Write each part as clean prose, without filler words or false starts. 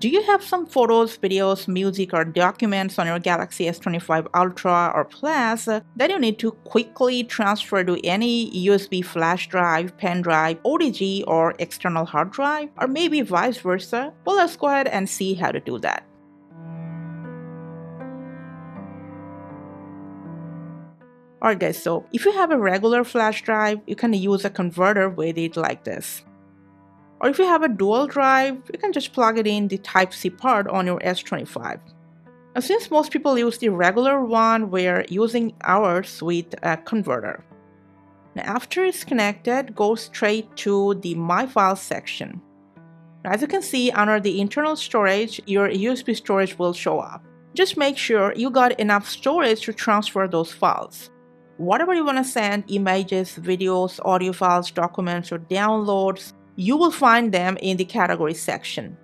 Do you have some photos, videos, music, or documents on your Galaxy S25 Ultra or Plus that you need to quickly transfer to any USB flash drive, pen drive, OTG, or external hard drive, or maybe vice versa? Well, let's go ahead and see how to do that. Alright guys, so if you have a regular flash drive, you can use a converter with it like this. Or if you have a dual drive, you can just plug it in the Type-C port on your S25. Now, since most people use the regular one, we're using ours with a converter. Now, after it's connected, go straight to the My Files section. Now, as you can see, under the internal storage, your USB storage will show up. Just make sure you got enough storage to transfer those files. Whatever you want to send, images, videos, audio files, documents, or downloads, you will find them in the category section.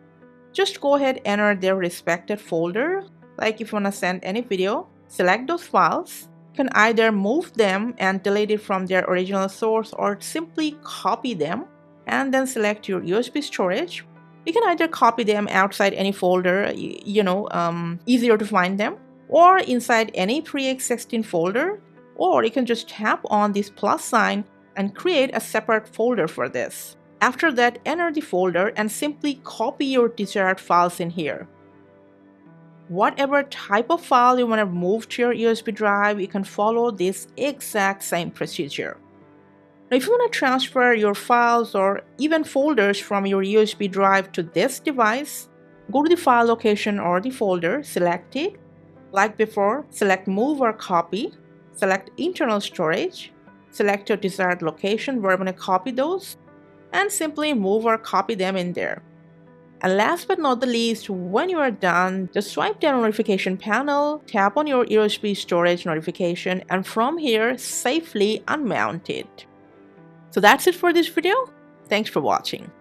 Just go ahead and enter their respective folder. Like if you want to send any video, select those files. You can either move them and delete it from their original source or simply copy them and then select your USB storage. You can either copy them outside any folder, easier to find them, or inside any pre-existing folder, or you can just tap on this plus sign and create a separate folder for this. After that, enter the folder and simply copy your desired files in here. Whatever type of file you want to move to your USB drive, you can follow this exact same procedure. Now, if you want to transfer your files or even folders from your USB drive to this device, go to the file location or the folder, select it. Like before, select Move or Copy, select Internal Storage, select your desired location where you want to copy those, and simply move or copy them in there. And last but not the least, when you are done, just swipe down on the notification panel, tap on your USB storage notification, and from here, safely unmount it. So that's it for this video. Thanks for watching.